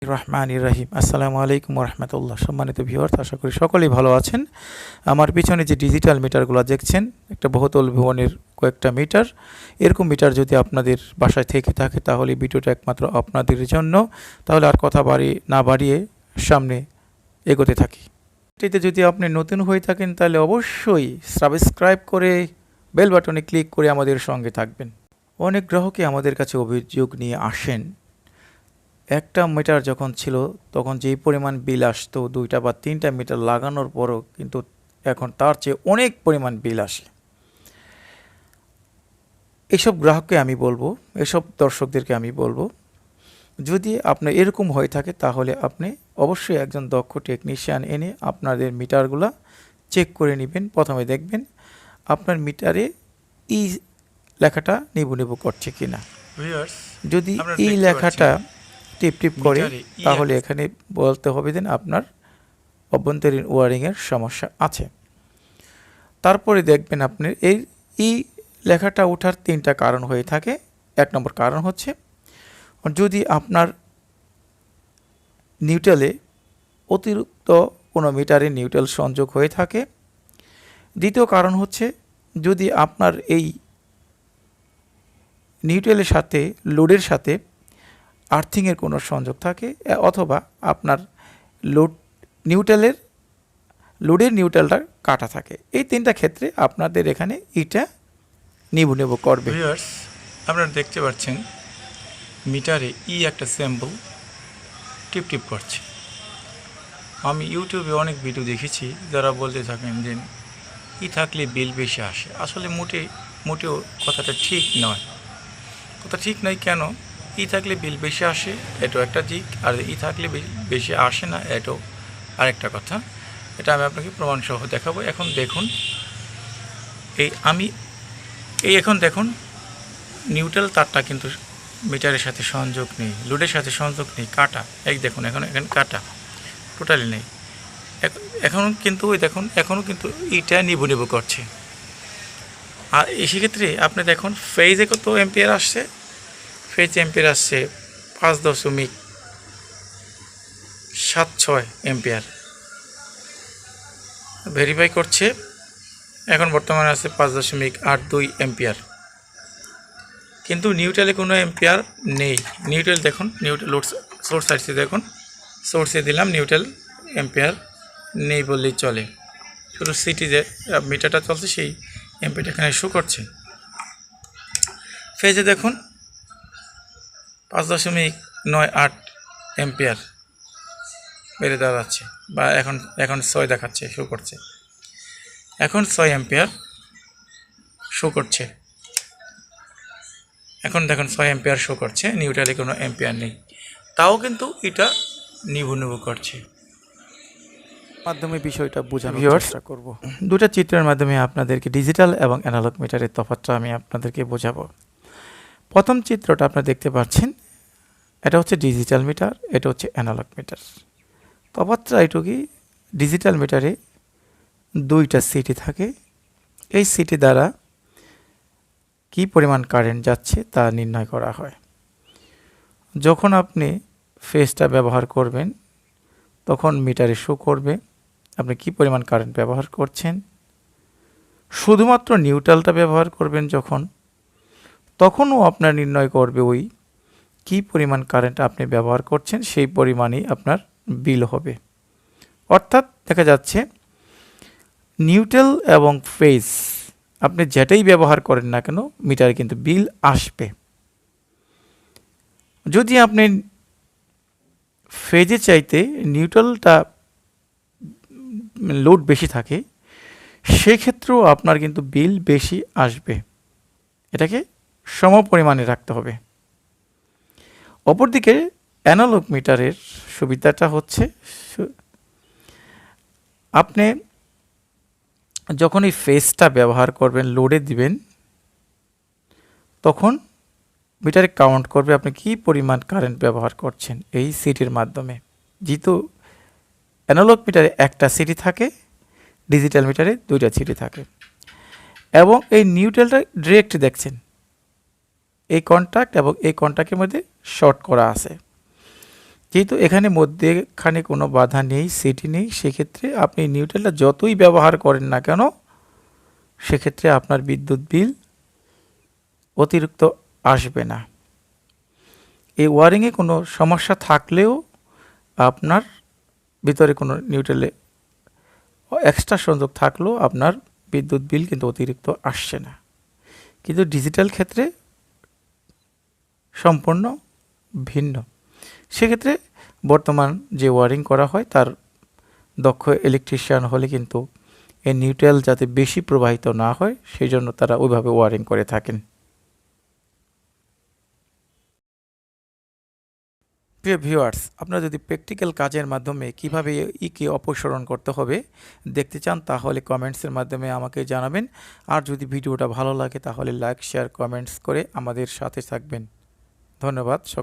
রহমানির রহিম। আসসালামু আলাইকুম রহমতুল্লাহ। সম্মানিত ভিউয়ার্স, আশা করি সকলেই ভালো আছেন। আমার পিছনে যে ডিজিটাল মিটারগুলো দেখছেন, একটা বহুতল ভবনের কয়েকটা মিটার। এরকম মিটার যদি আপনাদের বাসায় থেকে থাকে তাহলে ভিডিওটা একমাত্র আপনাদের জন্য। তাহলে আর কথা না বাড়িয়ে সামনে এগোতে থাকি। এটিতে যদি আপনি নতুন হয়ে থাকেন তাহলে অবশ্যই সাবস্ক্রাইব করে বেল বাটনে ক্লিক করে আমাদের সঙ্গে থাকবেন। অনেক গ্রাহকই আমাদের কাছে অভিযোগ নিয়ে আসেন, একটা মিটার যখন ছিল তখন যেই পরিমাণ বিল আসতো 2টা বা 3টা মিটার লাগানোর পরও কিন্তু এখন তার চেয়ে অনেক পরিমাণ বিল আসে। এসব গ্রাহককে আমি বলবো, এসব দর্শকদেরকে আমি বলবো, যদি আপনার এরকম হয়ে থাকে তাহলে আপনি অবশ্যই একজন দক্ষ টেকনিশিয়ান এনে আপনাদের মিটারগুলো চেক করে নেবেন। প্রথমে দেখবেন আপনার মিটারে ই লেখাটা নিবু করছে কিনা। যদি ই লেখাটা টিপ করে তাহলে এখানে বলতে হবে যে আপনার অভ্যন্তরীণ ওয়ারিংয়ের সমস্যা আছে। তারপরে দেখবেন আপনার এই লেখাটা ওঠার 3টা কারণ হয়ে থাকে। 1 নম্বর কারণ হচ্ছে যদি আপনার নিউট্রালে অতিরিক্ত কোনো মিটারে নিউট্রাল সংযোগ হয়ে থাকে। দ্বিতীয় কারণ হচ্ছে যদি আপনার এই নিউট্রালের সাথে লোডের সাথে আর্থিংয়ের কোনো সংযোগ থাকে, অথবা আপনার লোডের নিউট্রালটা কাটা থাকে। এই 3টা ক্ষেত্রে আপনাদের এখানে এটা নিবু করবে। আপনারা দেখতে পাচ্ছেন মিটারে একটা স্যাম্পল টিপ করছে। আমি ইউটিউবে অনেক ভিডিও দেখেছি যারা বলতে থাকেন যে থাকলে বিল বেশি আসে। আসলে মোটেও কথাটা ঠিক নয়। কথা ঠিক নয় কেন? থাকলে বিল বেশি আসে এটাও একটা দিক, আর থাকলে বেশি আসে না এটাও আরেকটা কথা। এটা আমি আপনাকে প্রমাণসহ দেখাবো। এখন দেখুন, এখন দেখুন নিউট্রাল তারটা কিন্তু মিটারের সাথে সংযোগ নেই, লোডের সাথে সংযোগ নেই, কাটা। দেখুন এখানে কাটা টোটালি নেই। এখনও কিন্তু এখনও কিন্তু এটা নিবু করছে। আর সেক্ষেত্রে আপনি দেখুন ফেজে কত এম্পিয়ার আসছে। ফেজ এম্পিয়ার আসছে 5.76 এম্পিয়ার। ভেরিফাই করছে, এখন বর্তমানে আছে 5.82 এম্পিয়ার। কিন্তু নিউট্রালে কোনো এম্পিয়ার নেই। নিউট্রাল দেখুন, নিউট্রাল লোড সোর্স আসছে, দেখুন সোর্সে দিলাম, নিউট্রাল এম্পিয়ার নেই বললেই চলে। শুধু সিটি যে মিটারটা চলছে সেই এম্পিয়ারটা এখানে শো করছে। ফেজে দেখুন 5.98 এম্পিয়ার বেড়ে দেওয়া যাচ্ছে, বা এখন 6 দেখাচ্ছে, শো করছে। এখন 6 এম্পিয়ার শো করছে। এখন দেখুন 6 এম্পিয়ার শো করছে, নিউট্রালে কোনো এম্পিয়ার নেই, তাও কিন্তু এটা নিবু করছে। মাধ্যমে বিষয়টা বোঝানোর চেষ্টা করব। 2টা চিত্রের মাধ্যমে আপনাদেরকে ডিজিটাল এবং অ্যানালগ মিটারের তফাৎটা আমি আপনাদেরকে বোঝাবো। প্রথম চিত্রটা আপনারা দেখতে পাচ্ছেন, এটা হচ্ছে ডিজিটাল মিটার, এটা হচ্ছে অ্যানালগ মিটার। তফাৎটা এটুকুই, ডিজিটাল মিটারে 2টা সিটি থাকে। এই সিটি দ্বারা কি পরিমাণ কারেন্ট যাচ্ছে তা নির্ণয় করা হয়। যখন আপনি ফেজটা ব্যবহার করবেন তখন মিটারে শো করবে আপনি কি পরিমাণ কারেন্ট ব্যবহার করছেন। শুধুমাত্র নিউট্রালটা ব্যবহার করবেন তখনও আপনার নির্ণয় করবে ওই কি পরিমাণ কারেন্ট আপনি ব্যবহার করছেন, সেই পরিমাণেই আপনার বিল হবে। অর্থাৎ দেখা যাচ্ছে নিউট্রাল এবং ফেজ আপনি যেটাই ব্যবহার করেন না কেন মিটারে কিন্তু বিল আসবে। যদি আপনি ফেজে চাইতে নিউট্রালটা লোড বেশি থাকে সেক্ষেত্রেও আপনার কিন্তু বিল বেশি আসবে। এটাকে সম পরিমাণে রাখতে হবে। অপরদিকে অ্যানালগ মিটারের সুবিধাটা হচ্ছে আপনি যখন এই ফেজটা ব্যবহার করবেন, লোডে দিবেন, তখন মিটারে কাউন্ট করবে আপনি কি পরিমাণ কারেন্ট ব্যবহার করছেন এই সিটির মাধ্যমে। যেহেতু অ্যানালগ মিটারে একটা সিটি থাকে, ডিজিটাল মিটারে 2টা সিটি থাকে, এবং এই নিউট্রালটা ডিরেক্ট দেখছেন এই কন্ট্যাক্ট এবং এই কন্ট্যাক্টের মধ্যে শর্ট করা আছে। যেহেতু এখানে মধ্যেখানে কোনো বাধা নেই, সেটি নেই, সেক্ষেত্রে আপনি নিউট্রালটা যতই ব্যবহার করেন না কেন, সেক্ষেত্রে আপনার বিদ্যুৎ বিল অতিরিক্ত আসবে না। এই ওয়ারিংয়ে কোনো সমস্যা থাকলেও আপনার ভিতরে কোনো নিউট্রালে এক্সট্রা সংযোগ থাকলেও আপনার বিদ্যুৎ বিল কিন্তু অতিরিক্ত আসছে না। কিন্তু ডিজিটাল ক্ষেত্রে সম্পূর্ণ ভিন্ন। সেক্ষেত্রে বর্তমান যে ওয়ারিং করা হয় তার দক্ষ ইলেকট্রিশিয়ান হলে কিন্তু এই নিউট্রাল যাতে বেশি প্রবাহিত না হয় সেই জন্য তারা ওইভাবে ওয়ারিং করে থাকেন। প্রিয় ভিউয়ার্স, আপনারা যদি প্র্যাকটিক্যাল কাজের মাধ্যমে কিভাবে ইকে অপসারণ করতে হবে দেখতে চান তাহলে কমেন্টসের মাধ্যমে আমাকে জানাবেন। আর যদি ভিডিওটা ভালো লাগে তাহলে লাইক, শেয়ার, কমেন্টস করে আমাদের সাথে থাকবেন। ধন্যবাদ সকল।